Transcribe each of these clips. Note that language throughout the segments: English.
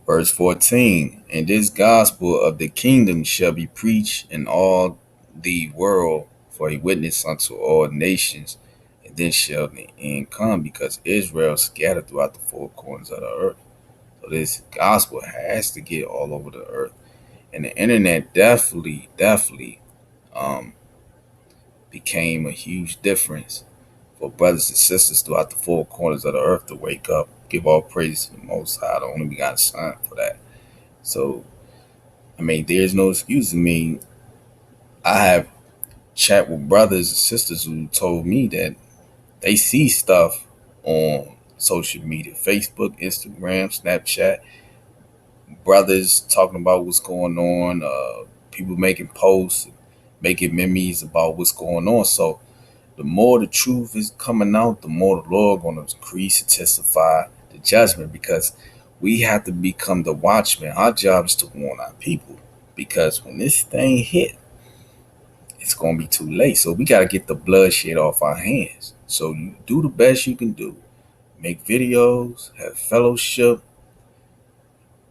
Verse 14, and this gospel of the kingdom shall be preached in all the world for a witness unto all nations, and then shall the end come, because Israel scattered throughout the four corners of the earth. So this gospel has to get all over the earth. And the internet definitely um, became a huge difference for brothers and sisters throughout the four corners of the earth to wake up, give all praise to the Most High, the only begotten Son, for that. So, I mean, there's no excuse. I mean, I have chat with brothers and sisters who told me that they see stuff on social media, Facebook, Instagram, Snapchat, brothers talking about what's going on, people making posts, making memes about what's going on. So the more the truth is coming out, the more the Lord going to increase and testify the judgment, because we have to become the watchmen. Our job is to warn our people, because when this thing hit, it's going to be too late. So we got to get the bloodshed off our hands. So you do the best you can do. Make videos, have fellowship,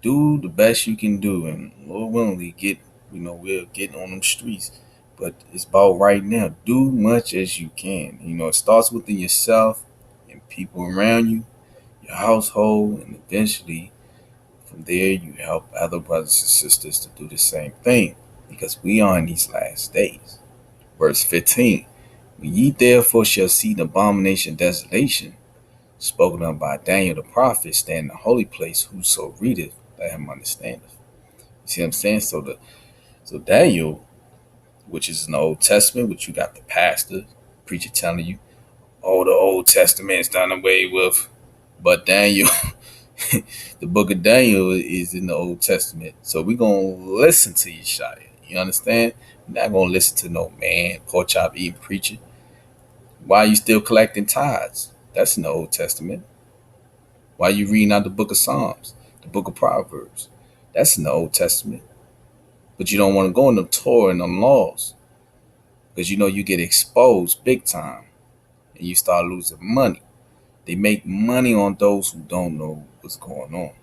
do the best you can do, and Lord willingly we'll get on them streets. But it's about right now. Do much as you can. It starts within yourself and people around you, your household, and eventually from there you help other brothers and sisters to do the same thing, because we are in these last days. Verse 15. When ye therefore shall see the abomination desolation, spoken of by Daniel the prophet, stand in the holy place, whoso readeth, let him understandeth. You see what I'm saying? So Daniel, which is in the Old Testament, which you got the pastor, preacher telling you, oh, the Old Testament is done away with. But Daniel, the book of Daniel is in the Old Testament. So we're going to listen to Yeshaya. You understand? We're not going to listen to no man, pork chop eating preacher. Why are you still collecting tithes? That's in the Old Testament. Why are you reading out the book of Psalms, the book of Proverbs? That's in the Old Testament. But you don't want to go in the Torah and them laws, because you get exposed big time and you start losing money. They make money on those who don't know what's going on.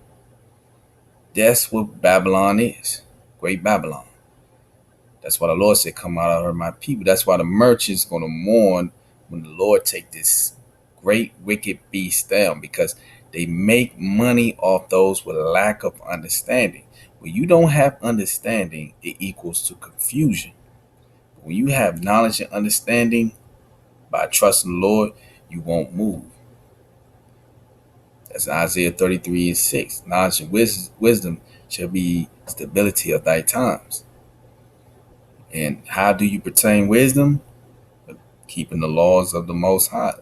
That's what Babylon is. Great Babylon. That's why the Lord said, come out of her, my people. That's why the merchant's going to mourn when the Lord take this great wicked beast down, because they make money off those with a lack of understanding. When you don't have understanding, it equals to confusion. When you have knowledge and understanding by trusting the Lord, you won't move. That's Isaiah 33 and 6. Knowledge and wisdom shall be stability of thy times. And how do you pertain wisdom? Keeping the laws of the Most High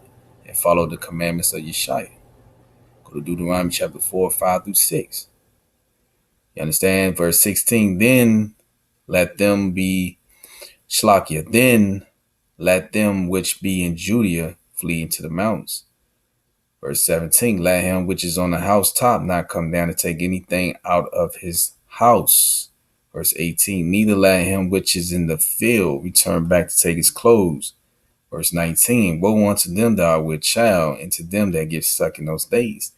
and follow the commandments of Yeshua. Go to Deuteronomy chapter 4, 5 through 6. You understand? Verse 16, then let them be Shlakia. Then let them which be in Judea flee into the mountains. Verse 17, let him which is on the housetop not come down to take anything out of his house. Verse 18, neither let him which is in the field return back to take his clothes. Verse 19, woe unto them that are with child, and to them that get stuck in those days.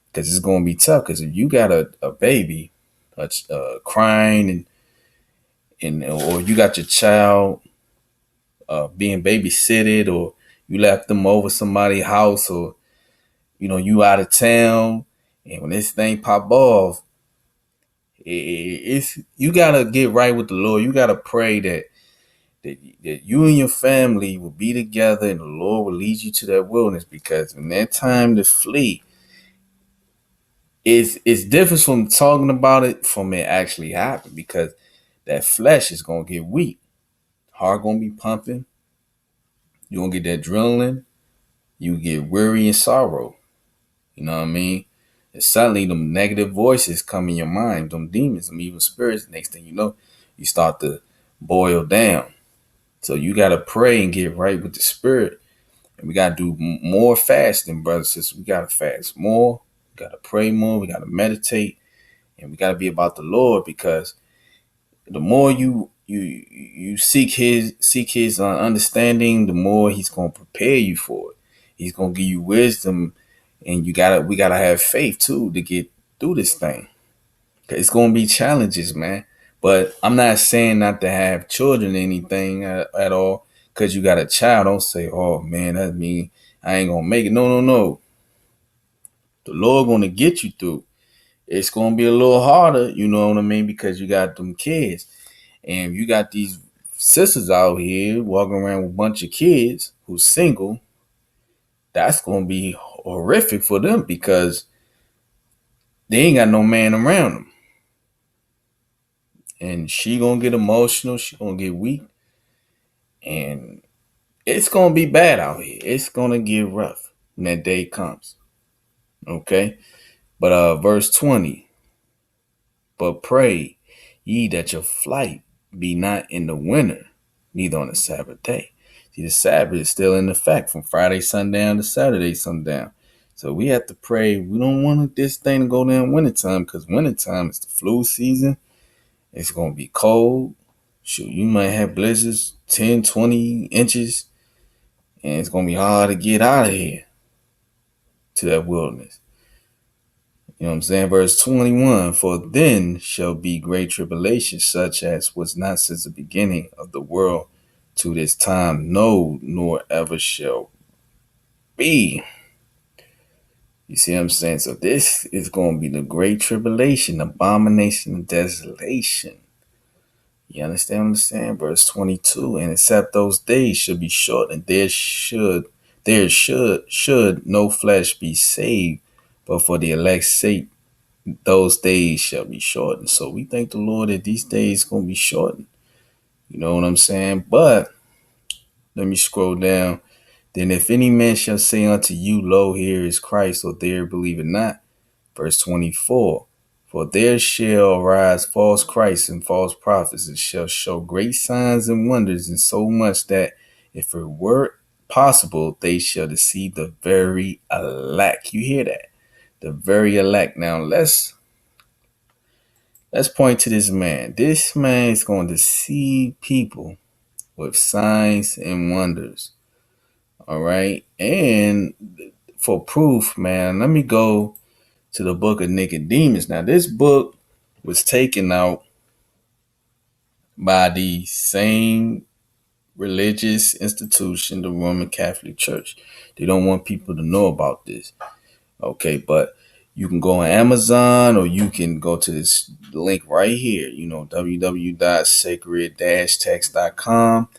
Because it's going to be tough, because if you got a baby crying and or you got your child being babysitted, or you left them over somebody's house, or you out of town, and when this thing pop off, it's you gotta get right with the Lord. You gotta pray that you and your family will be together, and the Lord will lead you to that wilderness, because when that time to flee, it's different from talking about it from it actually happening, because that flesh is gonna get weak, heart gonna be pumping, you gonna get that adrenaline, you get weary and sorrow. You know what I mean? And suddenly them negative voices come in your mind, them demons, them evil spirits. Next thing you know, you start to boil down. So you gotta pray and get right with the spirit. And we gotta do more fasting, brothers and sisters. We gotta fast more. We gotta pray more. We gotta meditate, and we gotta be about the Lord, because the more you seek his understanding, the more he's gonna prepare you for it. He's gonna give you wisdom, and we gotta have faith too to get through this thing. It's gonna be challenges, man. But I'm not saying not to have children or anything at all. Cause you got a child, don't say, "Oh man, that mean I ain't gonna make it." No, no, no. The Lord gonna get you through. It's gonna be a little harder, you know what I mean, because you got them kids, and you got these sisters out here walking around with a bunch of kids who's single. That's gonna be horrific for them because they ain't got no man around them, and she gonna get emotional. She gonna get weak, and it's gonna be bad out here. It's gonna get rough when that day comes. Okay, but verse 20. But pray ye that your flight be not in the winter, neither on the Sabbath day. See, the Sabbath is still in effect from Friday sundown to Saturday sundown. So we have to pray. We don't want this thing to go down wintertime because wintertime is the flu season. It's going to be cold. Shoot, you might have blizzards 10, 20 inches, and it's going to be hard to get out of here to that wilderness. You know what I'm saying? Verse 21, for then shall be great tribulation, such as was not since the beginning of the world to this time, no, nor ever shall be. You see what I'm saying? So this is going to be the great tribulation, abomination, and desolation. You understand what I'm saying? Verse 22, and except those days should be shortened, there should no flesh be saved, but for the elect's sake those days shall be shortened. So we thank the Lord that these days gonna be shortened. You know what I'm saying? But let me scroll down. Then if any man shall say unto you, Lo, here is Christ, or there believe it not. Verse 24. For there shall arise false Christs and false prophets, and shall show great signs and wonders, and so much that if it were possible, they shall deceive the very elect. You hear that? The very elect. Now let's point to this man. This man is going to deceive people with signs and wonders. All right. And for proof, man, let me go to the book of Nicodemus. Now, this book was taken out by the same religious institution, the Roman Catholic Church. They don't want people to know about this. Okay, but you can go on Amazon or you can go to this link right here, www.sacred-text.com,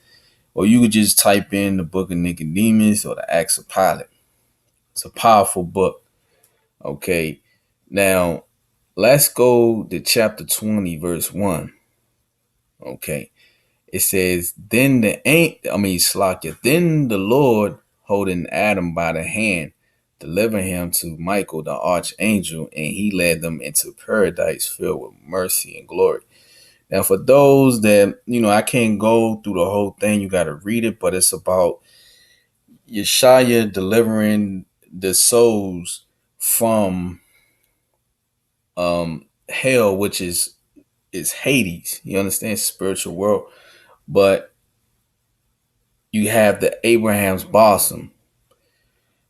or you could just type in the book of Nicodemus or the Acts of Pilate. It's a powerful book. Okay, now let's go to chapter 20, verse 1. Okay, it says, then the Lord holding Adam by the hand, delivered him to Michael, the archangel, and he led them into paradise filled with mercy and glory. Now, for those that, I can't go through the whole thing. You got to read it, but it's about Yeshua delivering the souls from hell, which is Hades. You understand? Spiritual world. But you have the Abraham's bosom.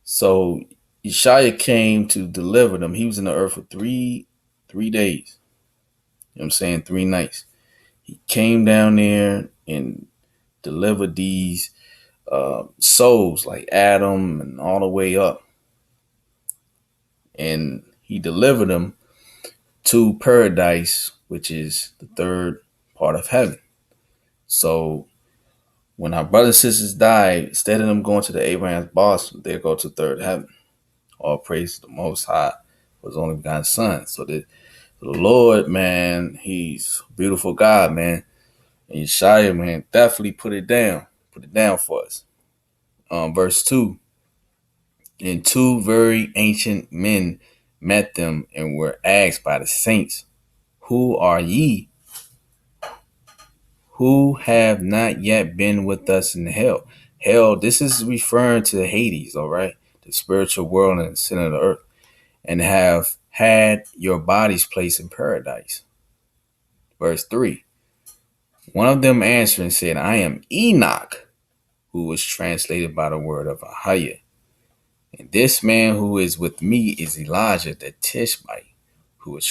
So Yeshua came to deliver them. He was in the earth for three days. You know what I'm saying? 3 nights. He came down there and delivered these souls like Adam and all the way up. And he delivered them to paradise, which is the third part of heaven. So when our brothers and sisters die, instead of them going to the Abraham's bosom, they go to third heaven. All praise to the Most High for His only begotten Son. So the Lord, man, He's a beautiful God, man. And Yeshua, man, definitely put it down for us. Verse 2. And 2 very ancient men met them and were asked by the saints, who are ye who have not yet been with us in hell? Hell, this is referring to Hades, all right? The spiritual world and the center of the earth. And have had your bodies placed in paradise. Verse 3. One of them answering said, I am Enoch, who was translated by the word of Ahia. And this man who is with me is Elijah the Tishbite, who was